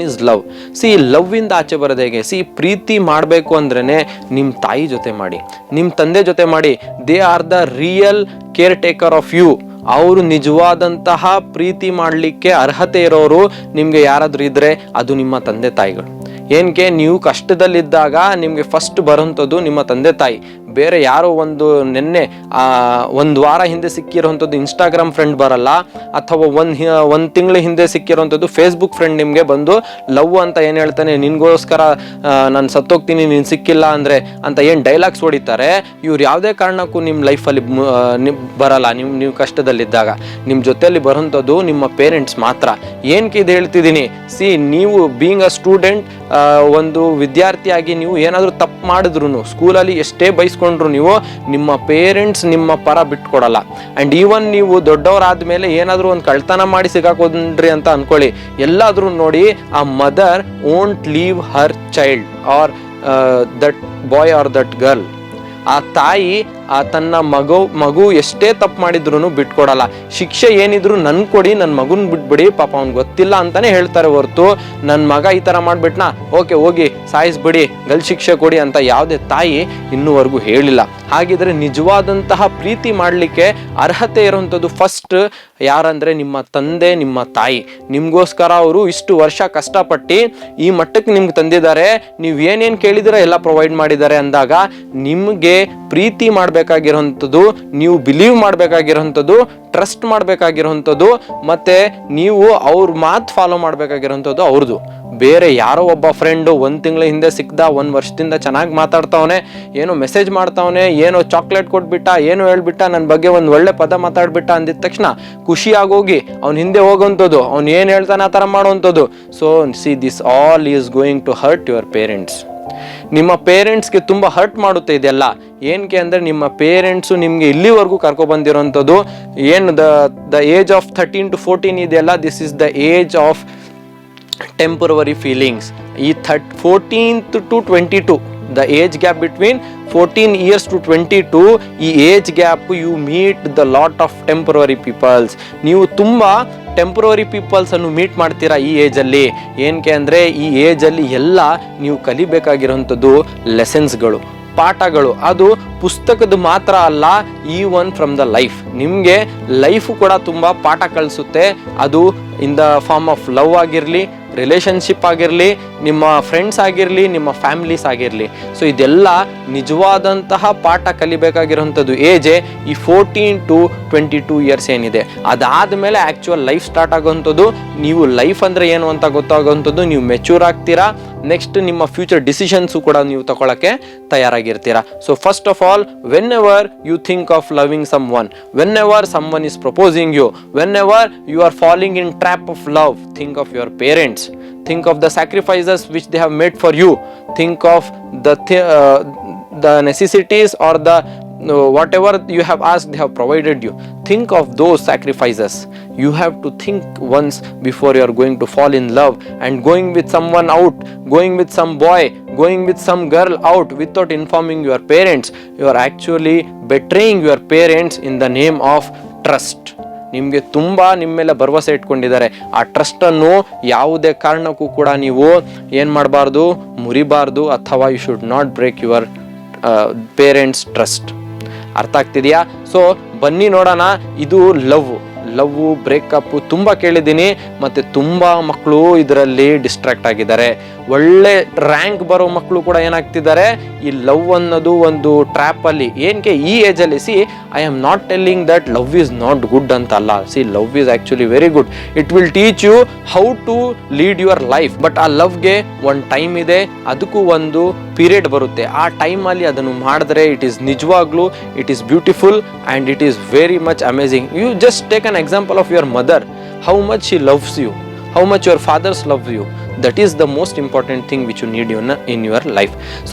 Is love. C love ಇಂದ ಆಚೆ ಬರೋದು ಹೇಗೆ? ಸಿ ಪ್ರೀತಿ ಮಾಡಬೇಕು ಅಂದ್ರೇನೆ ನಿಮ್ಮ ತಾಯಿ ಜೊತೆ ಮಾಡಿ, ನಿಮ್ಮ ತಂದೆ ಜೊತೆ ಮಾಡಿ. They are the real caretaker of you. ಅವರು ನಿಜವಾದಂತಹ ಪ್ರೀತಿ ಮಾಡಲಿಕ್ಕೆ ಅರ್ಹತೆ ಇರೋರು ನಿಮಗೆ ಯಾರಾದ್ರೂ ಇದ್ರೆ ಅದು ನಿಮ್ಮ ತಂದೆ ತಾಯಿಗಳು. ಏನಕ್ಕೆ? ನೀವು ಕಷ್ಟದಲ್ಲಿದ್ದಾಗ ನಿಮಗೆ ಫಸ್ಟ್ ಬರೋಂಥದ್ದು ನಿಮ್ಮ ತಂದೆ ತಾಯಿ. ಬೇರೆ ಯಾರೋ ನಿನ್ನೆ ಒಂದು ವಾರ ಹಿಂದೆ ಸಿಕ್ಕಿರೋಂಥದ್ದು ಇನ್ಸ್ಟಾಗ್ರಾಮ್ ಫ್ರೆಂಡ್ ಬರಲ್ಲ, ಅಥವಾ ಒಂದು ತಿಂಗಳ ಹಿಂದೆ ಸಿಕ್ಕಿರೋಂಥದ್ದು ಫೇಸ್ಬುಕ್ ಫ್ರೆಂಡ್ ನಿಮಗೆ ಬಂದು ಲವ್ ಅಂತ ಏನು ಹೇಳ್ತಾನೆ, ನಿನ್ಗೋಸ್ಕರ ನಾನು ಸತ್ತೋಗ್ತೀನಿ ನೀನು ಸಿಕ್ಕಿಲ್ಲ ಅಂದರೆ ಅಂತ ಏನು ಡೈಲಾಗ್ಸ್ ಹೊಡಿತಾರೆ. ಇವ್ರು ಯಾವುದೇ ಕಾರಣಕ್ಕೂ ನಿಮ್ಮ ಲೈಫಲ್ಲಿ ಬರಲ್ಲ. ನೀವು ಕಷ್ಟದಲ್ಲಿದ್ದಾಗ ನಿಮ್ಮ ಜೊತೆಯಲ್ಲಿ ಬರೋಂಥದ್ದು ನಿಮ್ಮ ಪೇರೆಂಟ್ಸ್ ಮಾತ್ರ. ಏನಕ್ಕೆ ಇದು ಹೇಳ್ತಿದ್ದೀನಿ? ಸಿ ನೀವು ಬೀಯಿಂಗ್ ಅ ಸ್ಟೂಡೆಂಟ್, ಒಂದು ವಿದ್ಯಾರ್ಥಿಯಾಗಿ ನೀವು ಏನಾದರೂ ತಪ್ಪು ಮಾಡಿದ್ರು, ಸ್ಕೂಲಲ್ಲಿ ಎಷ್ಟೇ ಬೈಸ್ಕೊಂಡ್ರು ನೀವು, ನಿಮ್ಮ ಪೇರೆಂಟ್ಸ್ ನಿಮ್ಮ ಪರ ಬಿಟ್ಕೊಡಲ್ಲ. ಆ್ಯಂಡ್ ಈವನ್ ನೀವು ದೊಡ್ಡವರಾದ್ಮೇಲೆ ಏನಾದರೂ ಒಂದು ಕಳ್ತನ ಮಾಡಿ ಸಿಗಾಕೊಂಡ್ರಿ ಅಂತ ಅನ್ಕೊಳ್ಳಿ, ಎಲ್ಲಾದ್ರೂ ನೋಡಿ ಆ mother won't leave her child or that boy or that girl. ಆ ತಾಯಿ ತನ್ನ ಮಗು ಎಷ್ಟೇ ತಪ್ಪು ಮಾಡಿದ್ರು ಬಿಟ್ಕೊಡಲ್ಲ. ಶಿಕ್ಷೆ ಏನಿದ್ರು ನನ್ ಕೊಡಿ, ನನ್ನ ಮಗುನ್ ಬಿಟ್ಬಿಡಿ, ಪಾಪ ಅವ್ನು ಗೊತ್ತಿಲ್ಲ ಅಂತಾನೆ ಹೇಳ್ತಾರೆ ಹೊರತು ನನ್ನ ಮಗ ಈ ತರ ಮಾಡ್ಬಿಟ್ನಾ, ಓಕೆ ಹೋಗಿ ಸಾಯಿಸ್ಬಿಡಿ, ಗಲ್ ಶಿಕ್ಷೆ ಕೊಡಿ ಅಂತ ಯಾವುದೇ ತಾಯಿ ಇನ್ನೂವರೆಗೂ ಹೇಳಿಲ್ಲ. ಹಾಗಿದ್ರೆ ನಿಜವಾದಂತಹ ಪ್ರೀತಿ ಮಾಡಲಿಕ್ಕೆ ಅರ್ಹತೆ ಇರುವಂಥದ್ದು ಫಸ್ಟ್ ಯಾರಂದ್ರೆ ನಿಮ್ಮ ತಂದೆ, ನಿಮ್ಮ ತಾಯಿ. ನಿಮ್ಗೋಸ್ಕರ ಅವರು ಇಷ್ಟು ವರ್ಷ ಕಷ್ಟಪಟ್ಟು ಈ ಮಟ್ಟಕ್ಕೆ ನಿಮ್ಗೆ ತಂದಿದ್ದಾರೆ. ನೀವು ಏನೇನು ಕೇಳಿದಿರ ಎಲ್ಲ ಪ್ರೊವೈಡ್ ಮಾಡಿದ್ದಾರೆ ಅಂದಾಗ ನಿಮಗೆ ಪ್ರೀತಿ ಮಾಡಬೇಕಾಗಿರೋಂಥದ್ದು, ನೀವು ಬಿಲೀವ್ ಮಾಡಬೇಕಾಗಿರೋಂಥದ್ದು, ಟ್ರಸ್ಟ್ ಮಾಡಬೇಕಾಗಿರೋಂಥದ್ದು, ಮತ್ತೆ ನೀವು ಅವ್ರ ಮಾತು ಫಾಲೋ ಮಾಡಬೇಕಾಗಿರೋಂಥದ್ದು ಅವ್ರದ್ದು. ಬೇರೆ ಯಾರೋ ಒಬ್ಬ ಫ್ರೆಂಡು 1 ತಿಂಗಳ ಹಿಂದೆ ಸಿಕ್ದ, 1 ವರ್ಷದಿಂದ ಚೆನ್ನಾಗಿ ಮಾತಾಡ್ತಾವನೆ, ಏನೋ ಮೆಸೇಜ್ ಮಾಡ್ತಾವನೆ, ಏನೋ ಚಾಕ್ಲೇಟ್ ಕೊಟ್ಬಿಟ್ಟ, ಏನೋ ಹೇಳ್ಬಿಟ್ಟ, ನನ್ನ ಬಗ್ಗೆ ಒಂದು ಒಳ್ಳೆ ಪದ ಮಾತಾಡ್ಬಿಟ್ಟ ಅಂದಿದ ತಕ್ಷಣ ಖುಷಿಯಾಗೋಗಿ ಅವ್ನ ಹಿಂದೆ ಹೋಗೋಂಥದ್ದು, ಅವ್ನು ಏನು ಹೇಳ್ತಾನೆ ಆ ಥರ ಮಾಡೋವಂಥದ್ದು. So see this all is going to hurt your parents. ನಿಮ್ಮ ಪೇರೆಂಟ್ಸ್ಗೆ ತುಂಬ ಹರ್ಟ್ ಮಾಡುತ್ತೆ ಇದೆಲ್ಲ. ಏನಕ್ಕೆ ಅಂದರೆ ನಿಮ್ಮ ಪೇರೆಂಟ್ಸು ನಿಮಗೆ ಇಲ್ಲಿವರೆಗೂ ಕರ್ಕೊಬಂದಿರೋಂಥದ್ದು ಏನು ದ ಏಜ್ ಆಫ್ 13 to 14 ಇದೆಯಲ್ಲ, this is the age of temporary feelings. ಈ 14th to 22, the age gap between 14 years to 22, ಈ age gap you meet the lot of temporary peoples. ನೀವು ತುಂಬ ಟೆಂಪರರಿ ಪೀಪಲ್ಸ್ ಅನ್ನು meet ಮಾಡ್ತೀರಾ ಈ ಏಜಲ್ಲಿ. ಏನಕ್ಕೆ ಅಂದರೆ ಈ ಏಜಲ್ಲಿ ಎಲ್ಲ ನೀವು ಕಲಿಬೇಕಾಗಿರೋಂಥದ್ದು ಲೆಸನ್ಸ್ಗಳು, ಪಾಠಗಳು. ಅದು ಪುಸ್ತಕದ ಮಾತ್ರ ಅಲ್ಲ, ಈವನ್ ಫ್ರಮ್ ದ ಲೈಫ್. ನಿಮಗೆ ಲೈಫು ಕೂಡ ತುಂಬ ಪಾಠ ಕಳಿಸುತ್ತೆ. ಅದು in the form of love ಆಗಿರಲಿ, ರಿಲೇಷನ್ಶಿಪ್ ಆಗಿರಲಿ, ನಿಮ್ಮ ಫ್ರೆಂಡ್ಸ್ ಆಗಿರಲಿ, ನಿಮ್ಮ ಫ್ಯಾಮಿಲೀಸ್ ಆಗಿರಲಿ. ಸೊ ಇದೆಲ್ಲ ನಿಜವಾದಂತಹ ಪಾಠ ಕಲಿಬೇಕಾಗಿರೋಂಥದ್ದು ಏಜೆ ಈ 14 to 22 years ಏನಿದೆ. ಅದಾದಮೇಲೆ ಆ್ಯಕ್ಚುಯಲ್ ಲೈಫ್ ಸ್ಟಾರ್ಟ್ ಆಗೋವಂಥದ್ದು. ನೀವು ಲೈಫ್ ಅಂದರೆ ಏನು ಅಂತ ಗೊತ್ತಾಗೋವಂಥದ್ದು, ನೀವು ಮೆಚ್ಯೂರ್ ಆಗ್ತೀರಾ. ನೆಕ್ಸ್ಟ್ ನಿಮ್ಮ ಫ್ಯೂಚರ್ ಡಿಸಿಷನ್ಸು ಕೂಡ ನೀವು ತಗೊಳ್ಳೋಕ್ಕೆ ತಯಾರಾಗಿರ್ತೀರಾ. So first of all, whenever you think of loving someone, whenever someone is proposing you, whenever you are falling in trap of love, think of your parents, think of the sacrifices which they have made for you, think of the necessities or the whatever you have asked they have provided you. Think of those sacrifices. You have to think once before you are going to fall in love and going with someone out, going with some boy, going with some girl out without informing your parents. You are actually betraying your parents in the name of trust. ನಿಮಗೆ ತುಂಬ ನಿಮ್ಮ ಮೇಲೆ ಭರವಸೆ ಇಟ್ಕೊಂಡಿದ್ದಾರೆ. ಆ ಟ್ರಸ್ಟನ್ನು ಯಾವುದೇ ಕಾರಣಕ್ಕೂ ಕೂಡ ನೀವು ಏನು ಮಾಡಬಾರ್ದು, ಮುರಿಬಾರ್ದು, ಅಥವಾ you should not break your parents trust. ಅರ್ಥ ಆಗ್ತಿದೆಯಾ? ಸೊ ಬನ್ನಿ ನೋಡೋಣ. ಇದು ಲವ್ ಬ್ರೇಕಪ್ಪು ತುಂಬ ಕೇಳಿದ್ದೀನಿ, ಮತ್ತು ತುಂಬ ಮಕ್ಕಳು ಇದರಲ್ಲಿ ಡಿಸ್ಟ್ರಾಕ್ಟ್ ಆಗಿದ್ದಾರೆ. ಒಳ್ಳೆ ರ್ಯಾಂಕ್ ಬರೋ ಮಕ್ಕಳು ಕೂಡ ಏನಾಗ್ತಿದ್ದಾರೆ ಈ ಲವ್ ಅನ್ನೋದು ಒಂದು ಟ್ರ್ಯಾಪಲ್ಲಿ. ಏನಕ್ಕೆ ಈ ಏಜಲ್ಲಿ? See I am not telling that love is not good ಅಂತ ಅಲ್ಲ. See love is actually very good. It will teach you how to lead your life. But ಆ ಲವ್ಗೆ ಒಂದು ಟೈಮ್ ಇದೆ, ಅದಕ್ಕೂ ಒಂದು ಪೀರಿಯಡ್ ಬರುತ್ತೆ. ಆ ಟೈಮಲ್ಲಿ ಅದನ್ನು ಮಾಡಿದ್ರೆ ಇಟ್ ಈಸ್ ನಿಜವಾಗ್ಲೂ it is beautiful and it is very much amazing. You just take an example of your mother, how much she loves you, how much your fathers love you. That is the most important thing which you need in your life.